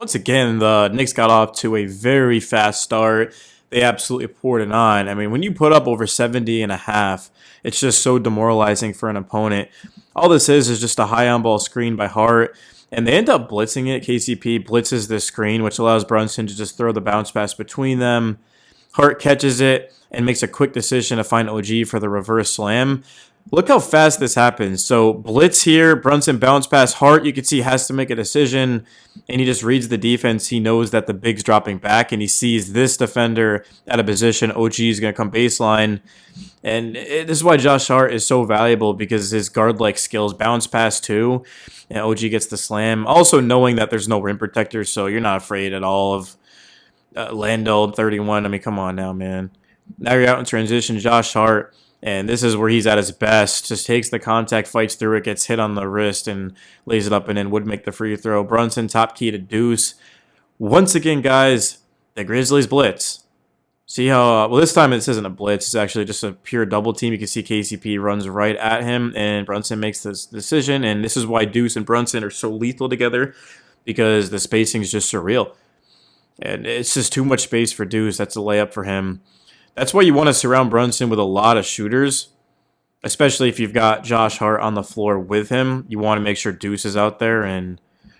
Once again, the Knicks got off to a very fast start. They absolutely poured it on. I mean, when you put up over 70 and a half, it's just so demoralizing for an opponent. All this is just a high on ball screen by Hart, and they end up blitzing it. KCP blitzes this screen, which allows Brunson to just throw the bounce pass between them. Hart catches it and makes a quick decision to find OG for the reverse slam. Look how fast this happens. So blitz here, Brunson bounce pass, Hart, you can see has to make a decision, and he just reads the defense. He knows that the big's dropping back, and he sees this defender at a position. OG is going to come baseline, and this is why Josh Hart is so valuable, because his guard-like skills, bounce pass too, and OG gets the slam. Also knowing that there's no rim protector, so you're not afraid at all of Lando 31. I mean, come on now, man. Now you're out in transition, Josh Hart. And this is where he's at his best. Just takes the contact, fights through it, gets hit on the wrist, and lays it up and in. Would make the free throw. Brunson, top key to deuce. Once again, guys, the Grizzlies blitz. See how, well, this time this isn't a blitz. It's actually just a pure double team. You can see KCP runs right at him, and Brunson makes this decision. And this is why Deuce and Brunson are so lethal together, because the spacing is just surreal. And it's just too much space for Deuce. That's a layup for him. That's why you want to surround Brunson with a lot of shooters, especially if you've got Josh Hart on the floor with him. You want to make sure Deuce is out there,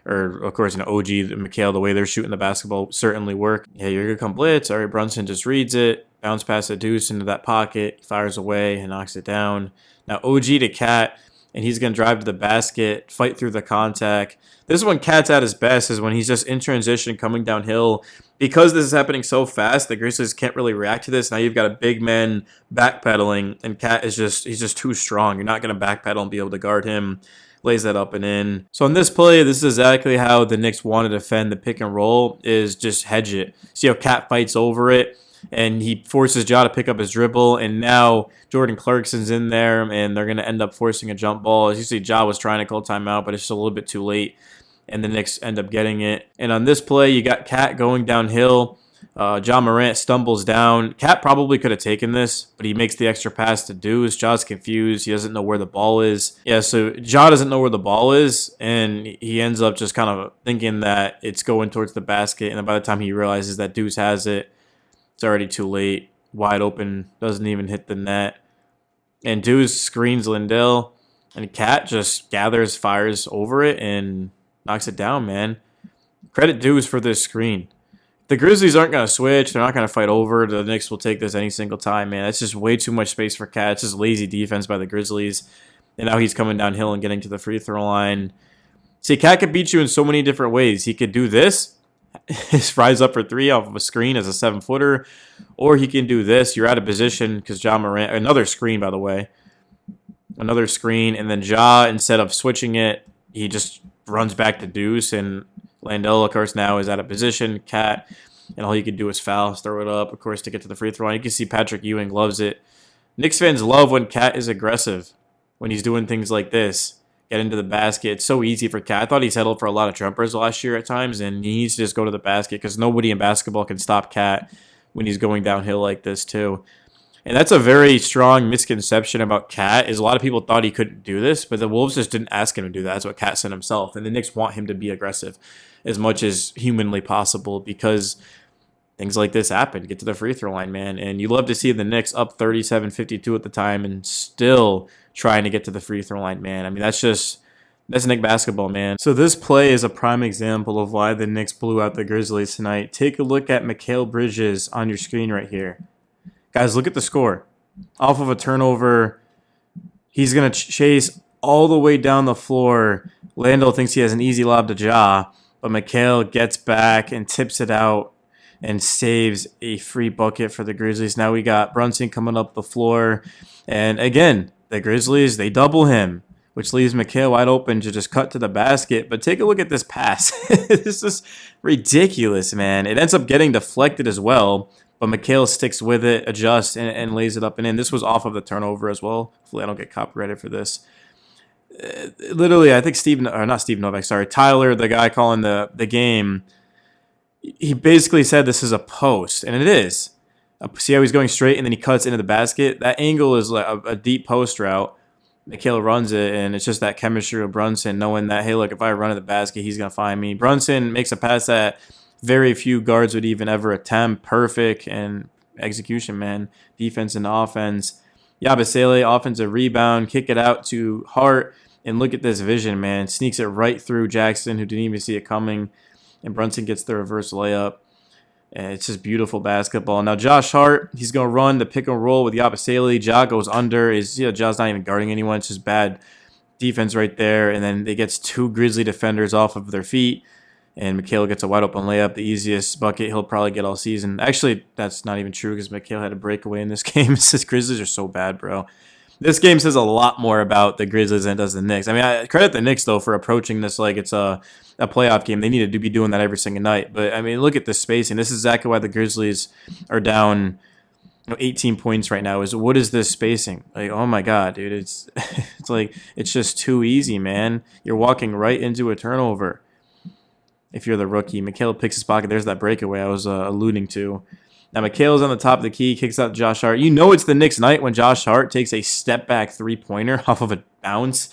or of course, OG and Mikhail, the way they're shooting the basketball certainly work. Yeah, you're going to come blitz. All right, Brunson just reads it, bounce past the Deuce into that pocket, fires away and knocks it down. Now OG to Cat, and he's going to drive to the basket, fight through the contact. This is when Cat's at his best, is when he's just in transition, coming downhill. Because this is happening so fast, the Grizzlies can't really react to this. Now you've got a big man backpedaling, and Cat is he's just too strong. You're not going to backpedal and be able to guard him. Lays that up and in. So in this play, this is exactly how the Knicks want to defend the pick and roll, is just hedge it. See how Cat fights over it, and he forces Ja to pick up his dribble, and now Jordan Clarkson's in there, and they're going to end up forcing a jump ball. As you see, Ja was trying to call timeout, but it's just a little bit too late, and the Knicks end up getting it. And on this play, you got Cat going downhill. Ja Morant stumbles down. Cat probably could have taken this, but he makes the extra pass to Deuce. Ja's confused. He doesn't know where the ball is. Yeah, so Ja doesn't know where the ball is, and he ends up just kind of thinking that it's going towards the basket, and then by the time he realizes that Deuce has it, it's already too late. Wide open, doesn't even hit the net. And Deuce screens Lindell, and Cat just gathers, fires over it, and knocks it down, man. Credit Deuce for this screen. The Grizzlies aren't going to switch. They're not going to fight over. The Knicks will take this any single time, man. It's just way too much space for Cat. It's just lazy defense by the Grizzlies. And now he's coming downhill and getting to the free throw line. See, Cat could beat you in so many different ways. He could do this. Rise up for three off of a screen as a 7-footer. Or he can do this. You're out of position because Ja Morant... Another screen, by the way. Another screen. And then Ja, instead of switching it, he just runs back to Deuce, and Landell, of course, now is out of position. Cat, and all you can do is foul, throw it up, of course, to get to the free throw line. You can see Patrick Ewing loves it. Knicks fans love when Cat is aggressive, when he's doing things like this. Get into the basket. It's so easy for Cat. I thought he settled for a lot of jumpers last year at times, and he needs to just go to the basket because nobody in basketball can stop Cat when he's going downhill like this, too. And that's a very strong misconception about Cat, is a lot of people thought he couldn't do this, but the Wolves just didn't ask him to do that. That's what Cat said himself. And the Knicks want him to be aggressive as much as humanly possible, because things like this happen. Get to the free throw line, man. And you love to see the Knicks up 37-52 at the time and still trying to get to the free throw line, man. I mean, that's Knick basketball, man. So this play is a prime example of why the Knicks blew out the Grizzlies tonight. Take a look at Mikal Bridges on your screen right here. Guys, look at the score. Off of a turnover, he's going to chase all the way down the floor. Landell thinks he has an easy lob to Ja, but Mikal gets back and tips it out and saves a free bucket for the Grizzlies. Now we got Brunson coming up the floor. And again, the Grizzlies, they double him, which leaves Mikal wide open to just cut to the basket. But take a look at this pass. This is ridiculous, man. It ends up getting deflected as well. But Mikal sticks with it, adjusts, and lays it up and in. This was off of the turnover as well. Hopefully I don't get copyrighted for this. Literally, I think Tyler, the guy calling the game, he basically said this is a post, and it is. See how he's going straight, and then he cuts into the basket? That angle is like a deep post route. Mikhail runs it, and it's just that chemistry of Brunson, knowing that, hey, look, if I run at the basket, he's going to find me. Brunson makes a pass that very few guards would even ever attempt. Perfect, and execution, man. Defense and offense. Yabusele, offensive rebound, kick it out to Hart, and look at this vision, man. Sneaks it right through Jackson, who didn't even see it coming, and Brunson gets the reverse layup. And it's just beautiful basketball. Now Josh Hart, he's gonna run the pick and roll with Yabusele. Ja goes under. Ja's not even guarding anyone. It's just bad defense right there. And then they gets two Grizzly defenders off of their feet. And Mikhail gets a wide open layup, the easiest bucket he'll probably get all season. Actually, that's not even true because Mikhail had a breakaway in this game. It's just Grizzlies are so bad, bro. This game says a lot more about the Grizzlies than it does the Knicks. I mean, I credit the Knicks, though, for approaching this like it's a playoff game. They needed to be doing that every single night. But, I mean, look at the spacing. This is exactly why the Grizzlies are down 18 points right now. What is this spacing? Like, oh, my God, dude. It's like it's just too easy, man. You're walking right into a turnover if you're the rookie. Mikhail picks his pocket. There's that breakaway I was alluding to. Now, Mikhail's on the top of the key, kicks out Josh Hart. You know it's the Knicks night when Josh Hart takes a step-back three-pointer off of a bounce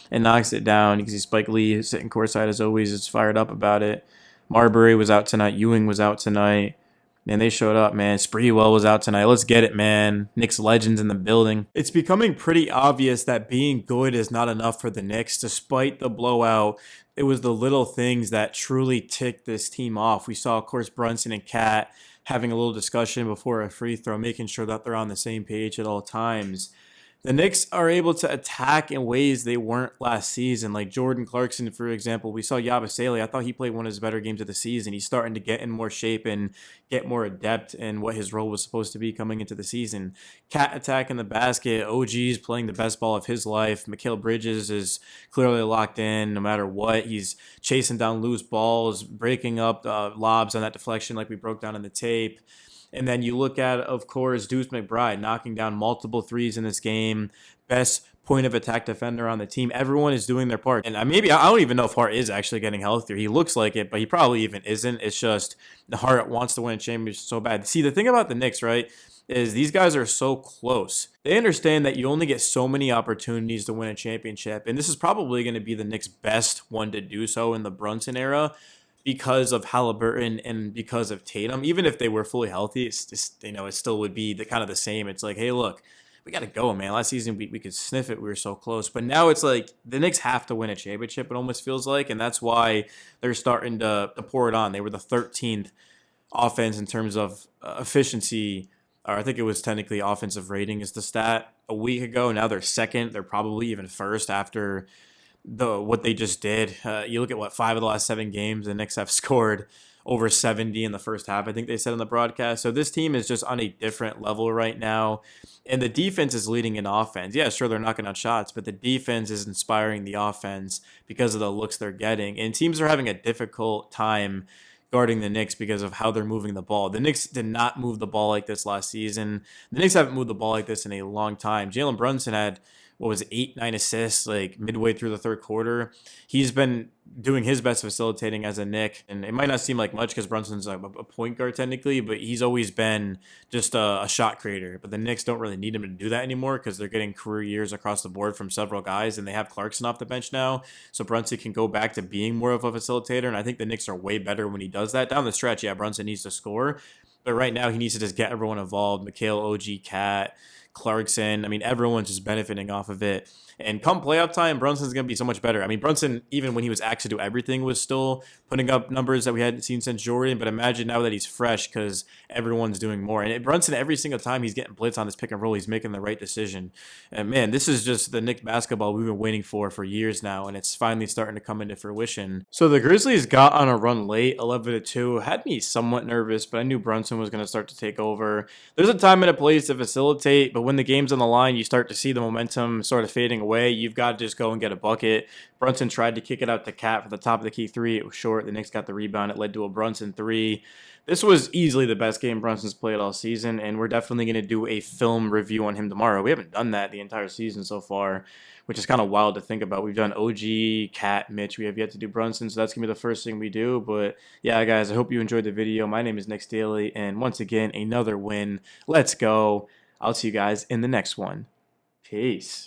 and knocks it down. You can see Spike Lee sitting courtside as always. Is fired up about it. Marbury was out tonight. Ewing was out tonight. Man, they showed up, man. Spreewell was out tonight. Let's get it, man. Knicks legends in the building. It's becoming pretty obvious that being good is not enough for the Knicks. Despite the blowout, it was the little things that truly ticked this team off. We saw, of course, Brunson and Cat having a little discussion before a free throw, making sure that they're on the same page at all times. The Knicks are able to attack in ways they weren't last season. Like Jordan Clarkson, for example, we saw Yabusele. I thought he played one of his better games of the season. He's starting to get in more shape and get more adept in what his role was supposed to be coming into the season. Cat attacking the basket. OG's playing the best ball of his life. Mikal Bridges is clearly locked in no matter what. He's chasing down loose balls, breaking up lobs on that deflection like we broke down in the tape. And then you look at, of course, Deuce McBride knocking down multiple threes in this game. Best point of attack defender on the team. Everyone is doing their part. And I don't even know if Hart is actually getting healthier. He looks like it, but he probably even isn't. It's just the Hart wants to win a championship so bad. See, the thing about the Knicks, right, is these guys are so close. They understand that you only get so many opportunities to win a championship. And this is probably going to be the Knicks' best one to do so in the Brunson era, because of Halliburton and because of Tatum. Even if they were fully healthy, it's just, it still would be the kind of the same. It's like, hey, look, we got to go, man. Last season, we could sniff it. We were so close. But now it's like the Knicks have to win a championship, it almost feels like. And that's why they're starting to pour it on. They were the 13th offense in terms of efficiency, or I think it was technically offensive rating is the stat a week ago. Now they're second. They're probably even first after what they just did. You look at 5 of the last 7 games, the Knicks have scored over 70 in the first half, I think they said in the broadcast. So this team is just on a different level right now. And the defense is leading in offense. Yeah, sure, they're knocking out shots, but the defense is inspiring the offense because of the looks they're getting. And teams are having a difficult time guarding the Knicks because of how they're moving the ball. The Knicks did not move the ball like this last season. The Knicks haven't moved the ball like this in a long time. Jalen Brunson had 8, 9 assists like midway through the third quarter. He's been doing his best facilitating as a Knick, and it might not seem like much because Brunson's like a point guard technically, but he's always been just a shot creator. But the Knicks don't really need him to do that anymore because they're getting career years across the board from several guys, and they have Clarkson off the bench now, so Brunson can go back to being more of a facilitator, and I think the Knicks are way better when he does that. Down the stretch, yeah, Brunson needs to score, but right now he needs to just get everyone involved. Mikhail, OG, Cat, Clarkson. I mean, everyone's just benefiting off of it. And come playoff time, Brunson's going to be so much better. I mean, Brunson, even when he was asked to do everything, was still putting up numbers that we hadn't seen since Jordan. But imagine now that he's fresh because everyone's doing more. And Brunson, every single time he's getting blitz on this pick and roll, he's making the right decision. And man, this is just the Knicks basketball we've been waiting for years now. And it's finally starting to come into fruition. So the Grizzlies got on a run late, 11-2. Had me somewhat nervous, but I knew Brunson was going to start to take over. There's a time and a place to facilitate, but when the game's on the line, you start to see the momentum sort of fading away. You've got to just go and get a bucket. Brunson tried to kick it out to Cat for the top of the key 3. It was short. The Knicks got the rebound. It led to a Brunson 3. This was easily the best game Brunson's played all season, and we're definitely going to do a film review on him tomorrow. We haven't done that the entire season so far, which is kind of wild to think about. We've done OG, Cat, Mitch. We have yet to do Brunson, so that's going to be the first thing we do. But yeah, guys, I hope you enjoyed the video. My name is Nick Staley, and once again, another win. Let's go. I'll see you guys in the next one. Peace.